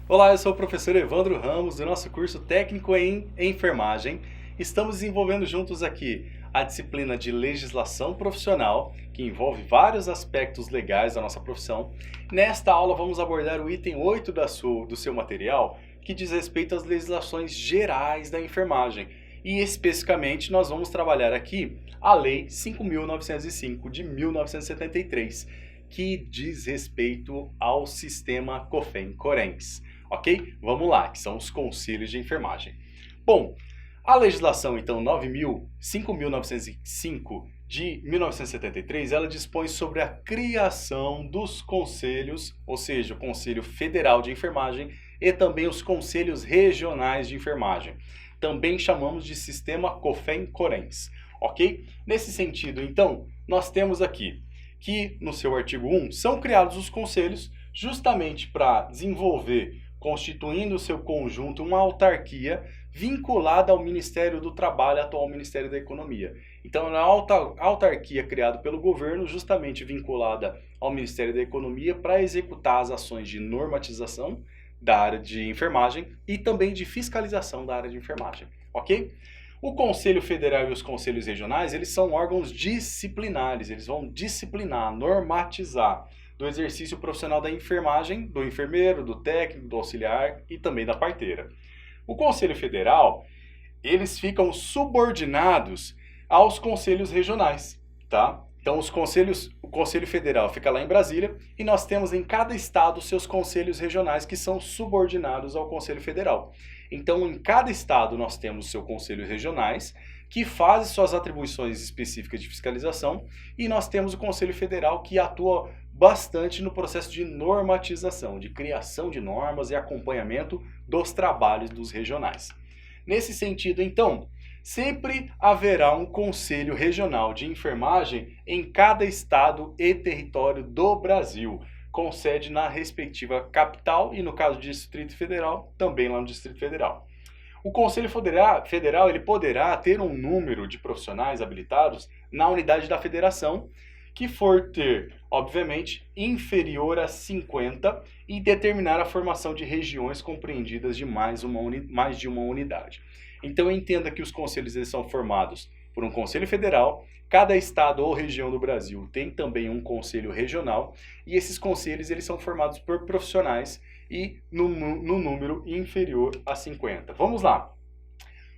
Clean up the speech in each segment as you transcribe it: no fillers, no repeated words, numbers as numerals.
Olá, eu sou o professor Evandro Ramos, do nosso curso técnico em enfermagem. Estamos desenvolvendo juntos aqui a disciplina de legislação profissional, que envolve vários aspectos legais da nossa profissão. Nesta aula vamos abordar o item 8 do seu material, que diz respeito às legislações gerais da enfermagem. E especificamente nós vamos trabalhar aqui a Lei 5.905 de 1973, que diz respeito ao sistema COFEN-CORENS. Ok? Vamos lá, que são os conselhos de enfermagem. Bom, a legislação, então, 5.905 de 1973, ela dispõe sobre a criação dos conselhos, ou seja, o Conselho Federal de Enfermagem e também os conselhos regionais de enfermagem. Também chamamos de sistema COFEN-CORENS, ok? Nesse sentido, então, nós temos aqui que, no seu artigo 1, são criados os conselhos justamente para desenvolver, constituindo o seu conjunto, uma autarquia vinculada ao Ministério do Trabalho, atual Ministério da Economia. Então, é uma autarquia criada pelo governo, justamente vinculada ao Ministério da Economia, para executar as ações de normatização da área de enfermagem e também de fiscalização da área de enfermagem, ok? O Conselho Federal e os Conselhos Regionais, eles são órgãos disciplinares, eles vão disciplinar, normatizar do exercício profissional da enfermagem, do enfermeiro, do técnico, do auxiliar e também da parteira. O Conselho Federal, eles ficam subordinados aos conselhos regionais, tá? Então, o Conselho Federal fica lá em Brasília e nós temos em cada estado seus conselhos regionais que são subordinados ao Conselho Federal. Então, em cada estado nós temos seus conselhos regionais que fazem suas atribuições específicas de fiscalização e nós temos o Conselho Federal que atua bastante no processo de normatização, de criação de normas e acompanhamento dos trabalhos dos regionais. Nesse sentido, então, sempre haverá um Conselho Regional de Enfermagem em cada estado e território do Brasil, com sede na respectiva capital e, no caso do Distrito Federal, também lá no Distrito Federal. O Conselho Federal ele poderá ter um número de profissionais habilitados na unidade da federação que for ter, obviamente, inferior a 50 e determinar a formação de regiões compreendidas de mais de uma unidade. Então entenda que os conselhos eles são formados por um Conselho Federal, cada estado ou região do Brasil tem também um Conselho Regional e esses conselhos eles são formados por profissionais e no número inferior a 50. Vamos lá.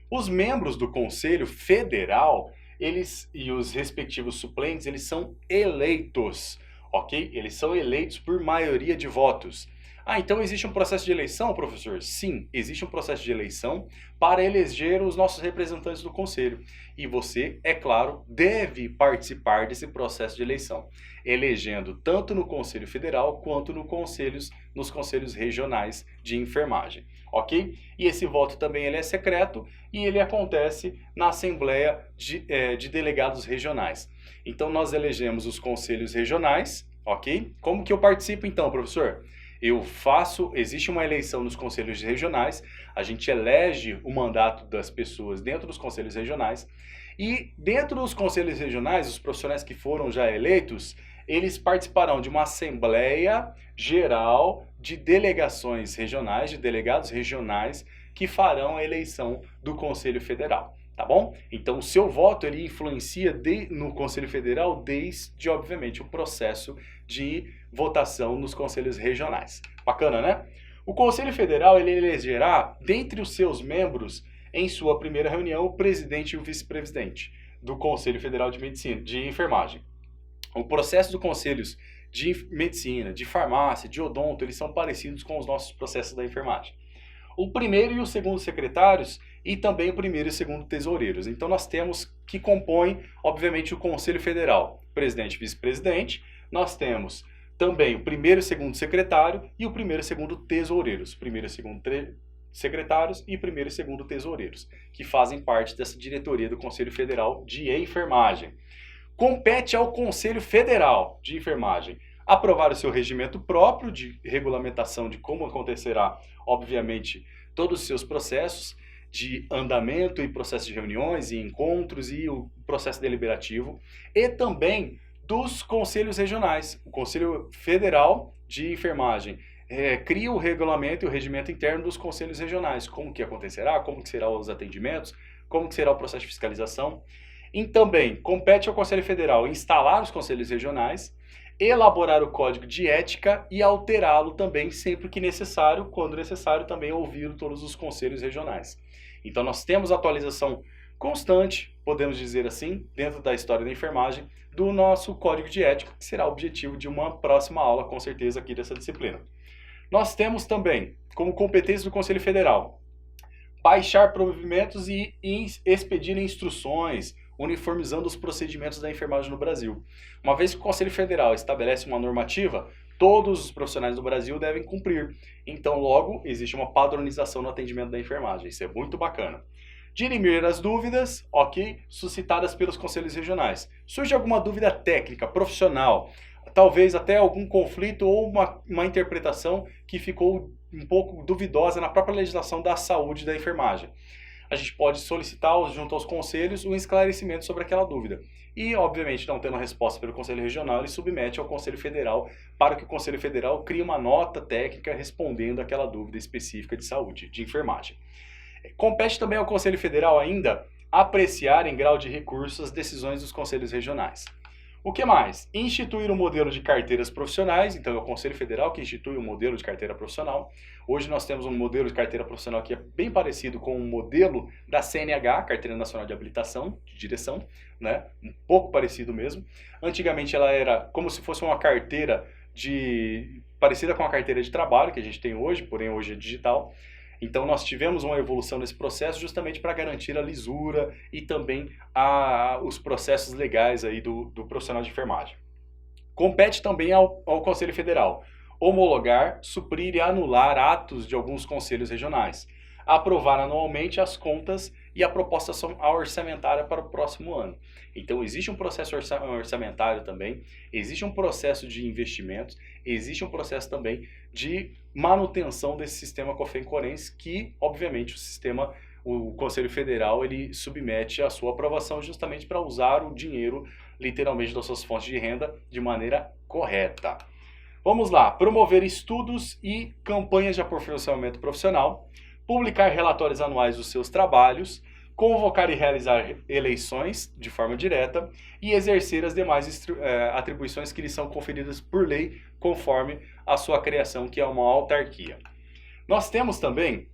Os membros do Conselho Federal eles e os respectivos suplentes, eles são eleitos, ok? Eles são eleitos por maioria de votos. Ah, então existe um processo de eleição, professor? Sim, existe um processo de eleição para eleger os nossos representantes do Conselho. E você, é claro, deve participar desse processo de eleição, elegendo tanto no Conselho Federal quanto nos conselhos regionais de enfermagem, ok? E esse voto também ele é secreto e ele acontece na Assembleia de Delegados Regionais. Então nós elegemos os conselhos regionais, ok? Como que eu participo então, professor? Existe uma eleição nos conselhos regionais, a gente elege o mandato das pessoas dentro dos conselhos regionais e dentro dos conselhos regionais, os profissionais que foram já eleitos, eles participarão de uma assembleia geral de delegações regionais, de delegados regionais que farão a eleição do Conselho Federal, tá bom? Então o seu voto ele influencia no Conselho Federal desde, obviamente, o processo de votação nos conselhos regionais. Bacana, né? O Conselho Federal ele elegerá, dentre os seus membros, em sua primeira reunião, o presidente e o vice-presidente do Conselho Federal de Medicina, de Enfermagem. O processo dos conselhos de medicina, de farmácia, de odonto, eles são parecidos com os nossos processos da enfermagem. O primeiro e o segundo secretários e também o primeiro e o segundo tesoureiros. Então nós temos que compõem, obviamente, o Conselho Federal, presidente e vice-presidente. Nós temos também o primeiro e segundo secretário e o primeiro e segundo tesoureiros. Primeiro e segundo secretários e primeiro e segundo tesoureiros, que fazem parte dessa diretoria do Conselho Federal de Enfermagem. Compete ao Conselho Federal de Enfermagem aprovar o seu regimento próprio de regulamentação de como acontecerá, obviamente, todos os seus processos de andamento e processo de reuniões e encontros e o processo deliberativo, e também dos conselhos regionais. O Conselho Federal de Enfermagem cria o regulamento e o regimento interno dos conselhos regionais, como que acontecerá, como que serão os atendimentos, como que será o processo de fiscalização. E também compete ao Conselho Federal instalar os conselhos regionais, elaborar o código de ética e alterá-lo também sempre que necessário, quando necessário também ouvir todos os conselhos regionais. Então nós temos atualização constante, podemos dizer assim, dentro da história da enfermagem, do nosso código de ética, que será o objetivo de uma próxima aula, com certeza, aqui dessa disciplina. Nós temos também, como competência do Conselho Federal, baixar provimentos e expedir instruções, uniformizando os procedimentos da enfermagem no Brasil. Uma vez que o Conselho Federal estabelece uma normativa, todos os profissionais do Brasil devem cumprir. Então, logo, existe uma padronização no atendimento da enfermagem. Isso é muito bacana. Dirimir as dúvidas, ok, suscitadas pelos conselhos regionais. Surge alguma dúvida técnica, profissional, talvez até algum conflito ou uma interpretação que ficou um pouco duvidosa na própria legislação da saúde da enfermagem. A gente pode solicitar junto aos conselhos um esclarecimento sobre aquela dúvida. E, obviamente, não tendo resposta pelo Conselho Regional, ele submete ao Conselho Federal para que o Conselho Federal crie uma nota técnica respondendo àquela dúvida específica de saúde, de enfermagem. Compete também ao Conselho Federal ainda apreciar em grau de recurso as decisões dos conselhos regionais. O que mais? Instituir um modelo de carteiras profissionais, então é o Conselho Federal que institui um modelo de carteira profissional. Hoje nós temos um modelo de carteira profissional que é bem parecido com o modelo da CNH, Carteira Nacional de Habilitação, de Direção, né? Um pouco parecido mesmo. Antigamente ela era como se fosse uma carteira parecida com a carteira de trabalho que a gente tem hoje, porém hoje é digital. Então nós tivemos uma evolução nesse processo justamente para garantir a lisura e também os processos legais aí do profissional de enfermagem. Compete também ao Conselho Federal homologar, suprir e anular atos de alguns conselhos regionais, aprovar anualmente as contas e a proposta orçamentária para o próximo ano. Então existe um processo orçamentário também, existe um processo de investimentos, existe um processo também de manutenção desse sistema COFEM-CORENS que, obviamente, o Conselho Federal, ele submete a sua aprovação justamente para usar o dinheiro, literalmente, das suas fontes de renda de maneira correta. Vamos lá, promover estudos e campanhas de aperfeiçoamento profissional, publicar relatórios anuais dos seus trabalhos, convocar e realizar eleições de forma direta e exercer as demais atribuições que lhe são conferidas por lei, conforme a sua criação, que é uma autarquia. Nós temos também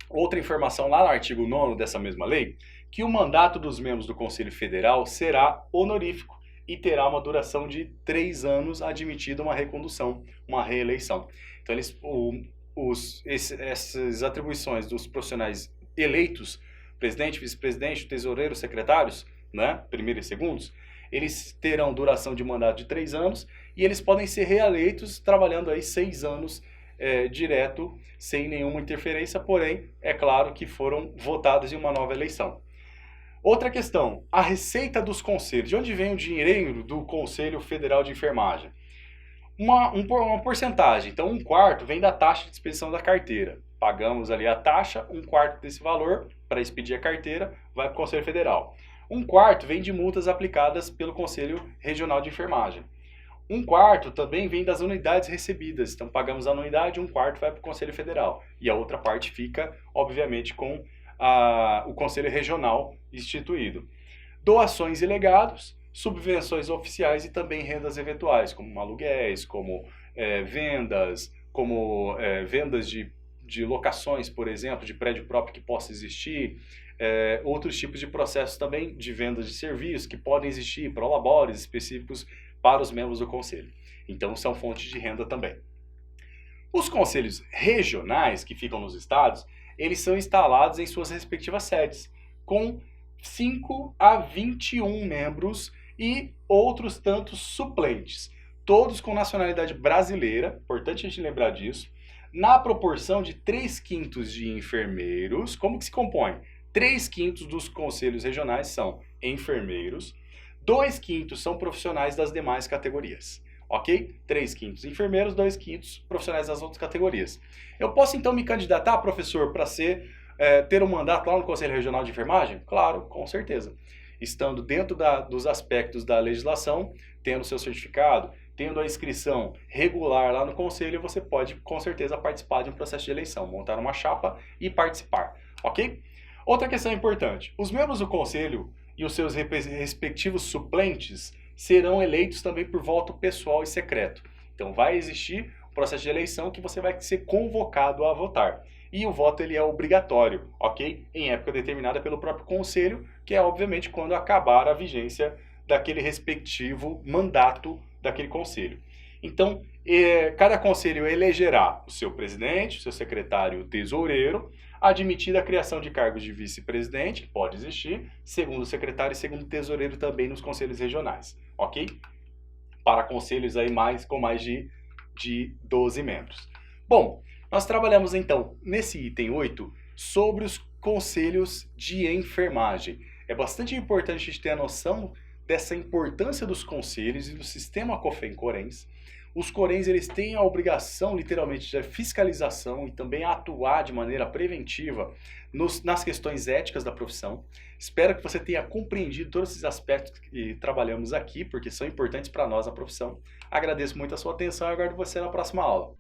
outra informação lá no artigo 9º dessa mesma lei, que o mandato dos membros do Conselho Federal será honorífico e terá uma duração de 3 anos, admitida uma recondução, uma reeleição. Então, essas atribuições dos profissionais eleitos, presidente, vice-presidente, tesoureiro, secretários, né, primeiro e segundos, eles terão duração de mandato de 3 anos e eles podem ser reeleitos trabalhando aí 6 anos direto, sem nenhuma interferência, porém, é claro que foram votados em uma nova eleição. Outra questão, a receita dos conselhos. De onde vem o dinheiro do Conselho Federal de Enfermagem? Uma porcentagem, então 1/4 vem da taxa de expedição da carteira. Pagamos ali a taxa, 1/4 desse valor para expedir a carteira vai para o Conselho Federal. 1/4 vem de multas aplicadas pelo Conselho Regional de Enfermagem. 1/4 também vem das unidades recebidas, então pagamos a anuidade, 1/4 vai para o Conselho Federal. E a outra parte fica, obviamente, com o Conselho Regional instituído. Doações e legados, subvenções oficiais e também rendas eventuais, como aluguéis, como vendas, como vendas de locações, por exemplo, de prédio próprio que possa existir, outros tipos de processos também de vendas de serviços que podem existir, prolabores específicos para os membros do conselho. Então são fontes de renda também. Os conselhos regionais que ficam nos estados, eles são instalados em suas respectivas sedes, com 5 a 21 membros e outros tantos suplentes, todos com nacionalidade brasileira, importante a gente lembrar disso, na proporção de 3/5 de enfermeiros. Como que se compõe? 3/5 dos conselhos regionais são enfermeiros, 2/5 são profissionais das demais categorias. ok? 3/5 enfermeiros, 2/5 profissionais das outras categorias. Eu posso então me candidatar, professor, para ter um mandato lá no Conselho Regional de Enfermagem? Claro, com certeza. Estando dentro dos aspectos da legislação, tendo seu certificado, tendo a inscrição regular lá no Conselho, você pode com certeza participar de um processo de eleição, montar uma chapa e participar, ok? Outra questão importante, os membros do Conselho e os seus respectivos suplentes serão eleitos também por voto pessoal e secreto. Então vai existir um processo de eleição que você vai ser convocado a votar. E o voto ele é obrigatório, ok? Em época determinada pelo próprio Conselho, que é obviamente quando acabar a vigência daquele respectivo mandato daquele Conselho. Então, cada Conselho elegerá o seu presidente, o seu secretário, o tesoureiro, admitida a criação de cargos de vice-presidente, que pode existir, segundo secretário e segundo tesoureiro também nos conselhos regionais, ok? Para conselhos aí com mais de 12 membros. Bom, nós trabalhamos então nesse item 8 sobre os conselhos de enfermagem. É bastante importante a gente ter a noção dessa importância dos conselhos e do sistema COFEN-CORENS. Os CORENS eles têm a obrigação, literalmente, de fiscalização e também atuar de maneira preventiva nas questões éticas da profissão. Espero que você tenha compreendido todos esses aspectos que trabalhamos aqui, porque são importantes para nós na profissão. Agradeço muito a sua atenção e aguardo você na próxima aula.